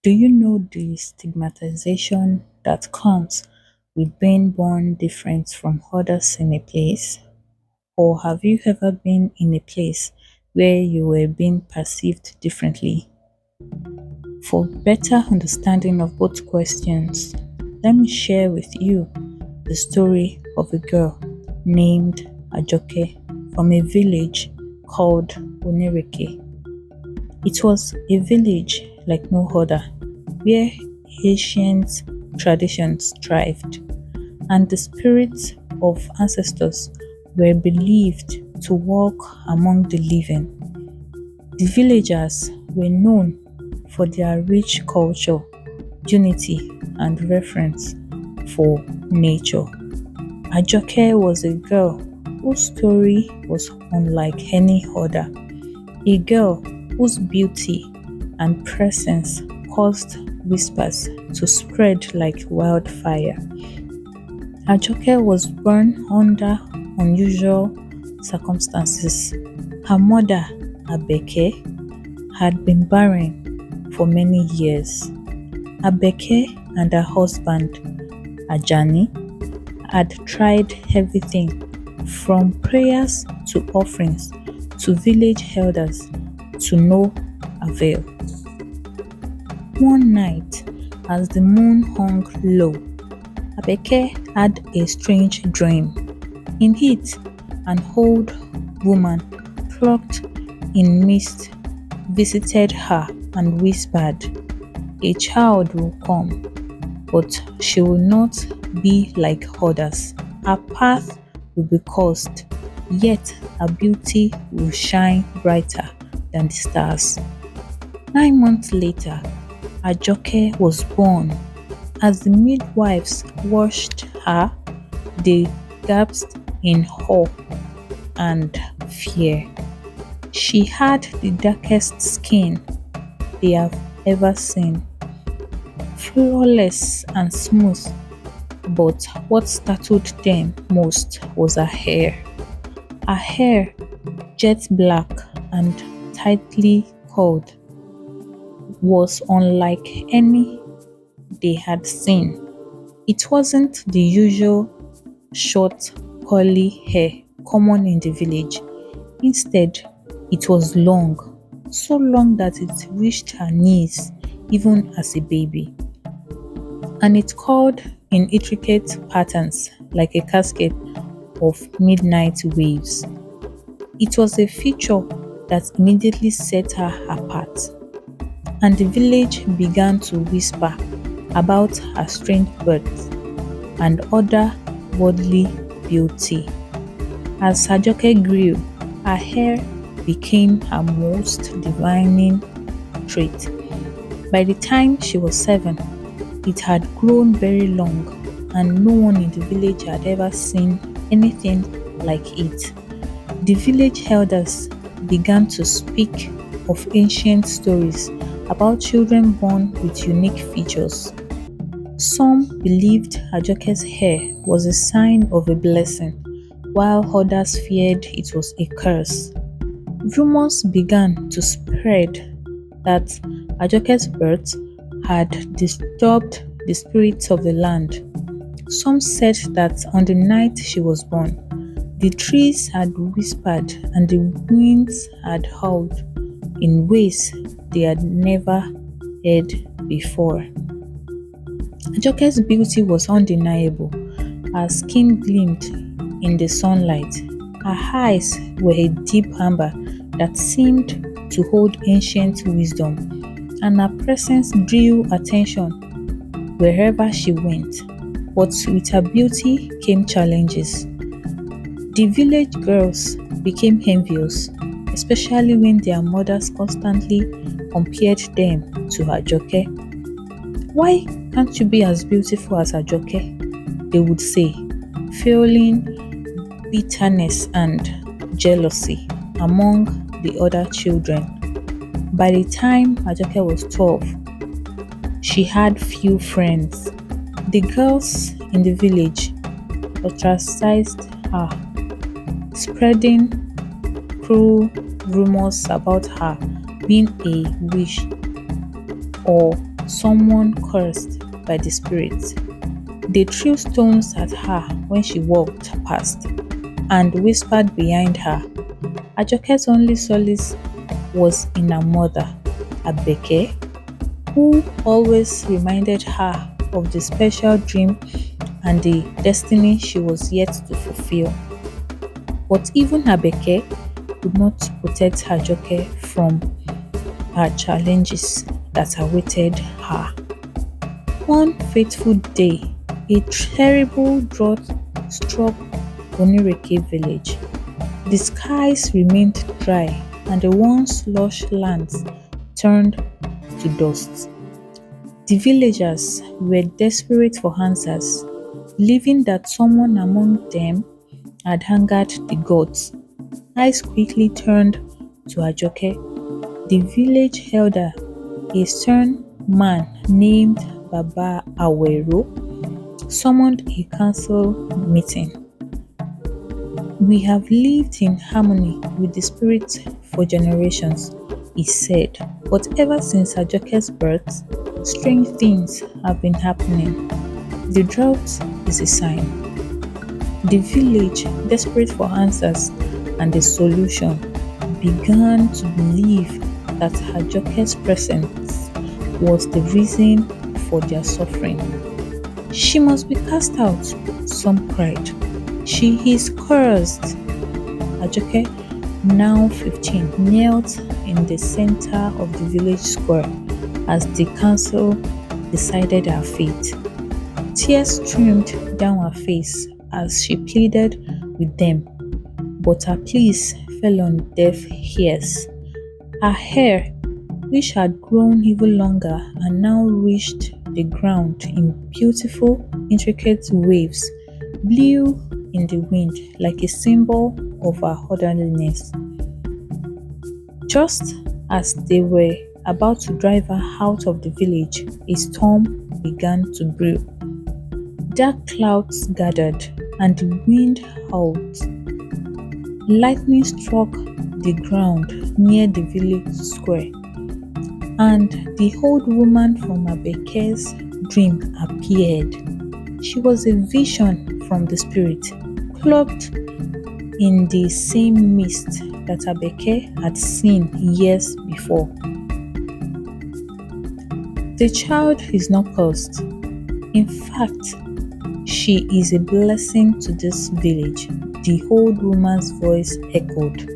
Do you know the stigmatization that comes with being born different from others in a place? Or have you ever been in a place where you were being perceived differently? For better understanding of both questions, let me share with you the story of a girl named Ajoke from a village called Onireke. It was a village like no other, where ancient traditions thrived, and the spirits of ancestors were believed to walk among the living. The villagers were known for their rich culture, unity, and reverence for nature. Ajoke was a girl whose story was unlike any other, a girl whose beauty and presence caused whispers to spread like wildfire. Ajoke was born under unusual circumstances. Her mother, Abeke, had been barren for many years. Abeke and her husband, Ajani, had tried everything from prayers to offerings to village elders to no avail. One night, as the moon hung low, Abeke had a strange dream. In it, an old woman cloaked in mist visited her and whispered, "A child will come, but she will not be like others. Her path will be cursed, yet her beauty will shine brighter than the stars." 9 months later, Ajoke was born. As the midwives washed her, they gasped in awe and fear. She had the darkest skin they have ever seen, flawless and smooth, but what startled them most was her hair. Her hair, jet black and tightly curled, was unlike any they had seen. It wasn't the usual short, curly hair common in the village. Instead, it was long, so long that it reached her knees even as a baby. And it curled in intricate patterns like a cascade of midnight waves. It was a feature that immediately set her apart, and the village began to whisper about her strange birth and other worldly beauty. As Ajoke grew, her hair became her most defining trait. By the time she was 7, it had grown very long, and no one in the village had ever seen anything like it. The village elders began to speak of ancient stories about children born with unique features. Some believed Ajoke's hair was a sign of a blessing, while others feared it was a curse. Rumors began to spread that Ajoke's birth had disturbed the spirits of the land. Some said that on the night she was born, the trees had whispered and the winds had howled in ways they had never heard before. Ajoke's beauty was undeniable. Her skin gleamed in the sunlight. Her eyes were a deep amber that seemed to hold ancient wisdom, and her presence drew attention wherever she went. But with her beauty came challenges. The village girls became envious, especially when their mothers constantly compared them to Ajoke. "Why can't you be as beautiful as Ajoke?" they would say, fueling bitterness and jealousy among the other children. By the time Ajoke was 12, she had few friends. The girls in the village ostracized her, spreading cruel rumors about her being a witch or someone cursed by the spirit. They threw stones at her when she walked past and whispered behind her. Ajoke's only solace was in her mother, Abeke, who always reminded her of the special dream and the destiny she was yet to fulfill. But even Abeke could not protect Ajoke from her challenges that awaited her. One fateful day, a terrible drought struck Onireke village. The skies remained dry and the once lush lands turned to dust. The villagers were desperate for answers, believing that someone among them had angered the gods. Eyes quickly turned to Ajoke. The village elder, a stern man named Baba Awero, summoned a council meeting. "We have lived in harmony with the spirit for generations," he said, "but ever since Ajoke's birth, strange things have been happening. The drought is a sign." The village, desperate for answers and a solution, began to believe that Ajoke's presence was the reason for their suffering. "She must be cast out," some cried. "She is cursed." Ajoke, now 15, knelt in the center of the village square as the council decided her fate. Tears streamed down her face as she pleaded with them, but her pleas fell on deaf ears. Her hair, which had grown even longer and now reached the ground in beautiful, intricate waves, blew in the wind like a symbol of her orderliness. Just as they were about to drive her out of the village, a storm began to brew. Dark clouds gathered and the wind howled. Lightning struck the ground near the village square, and the old woman from Abeke's dream appeared. She was a vision from the spirit, cloaked in the same mist that Abeke had seen years before. "The child is not cursed. In fact, she is a blessing to this village," the old woman's voice echoed.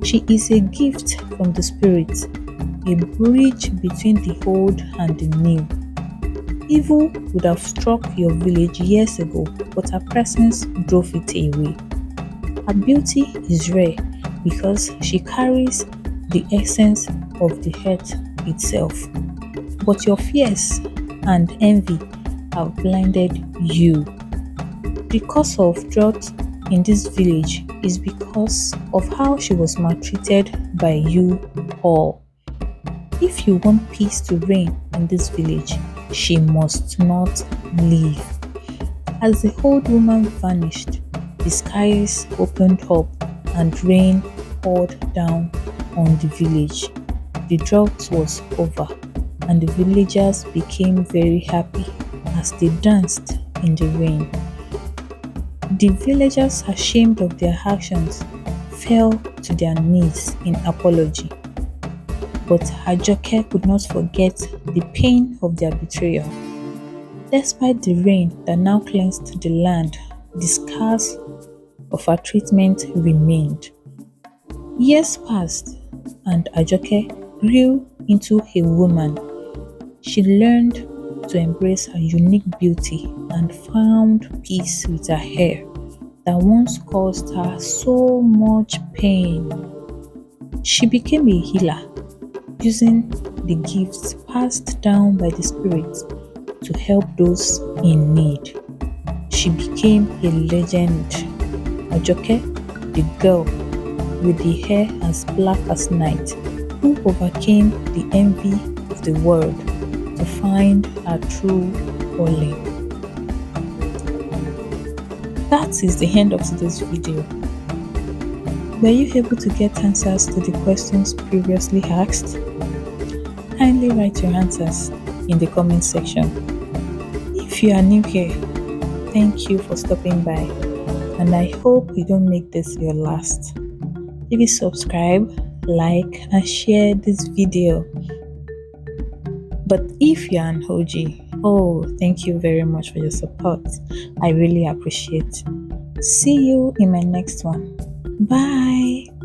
"She is a gift from the spirit, a bridge between the old and the new. Evil would have struck your village years ago, but her presence drove it away. Her beauty is rare because she carries the essence of the earth itself. But your fears and envy have blinded you. The cause of drought in this village is because of how she was maltreated by you all. If you want peace to reign in this village, she must not leave." As the old woman vanished, the skies opened up and rain poured down on the village. The drought was over, and the villagers became very happy as they danced in the rain. The villagers, ashamed of their actions, fell to their knees in apology. But Ajoke could not forget the pain of their betrayal. Despite the rain that now cleansed the land, the scars of her treatment remained. Years passed, and Ajoke grew into a woman. She learned to embrace her unique beauty and found peace with her hair that once caused her so much pain. She became a healer, using the gifts passed down by the spirit to help those in need. She became a legend. Ajoke, the girl with the hair as black as night, who overcame the envy of the world to find her true calling. That is the end of today's video. Were you able to get answers to the questions previously asked? Kindly write your answers in the comment section. If you are new here, thank you for stopping by, and I hope you don't make this your last. Please subscribe, like, and share this video. But if you're an OG, oh, thank you very much for your support. I really appreciate. See you in my next one. Bye.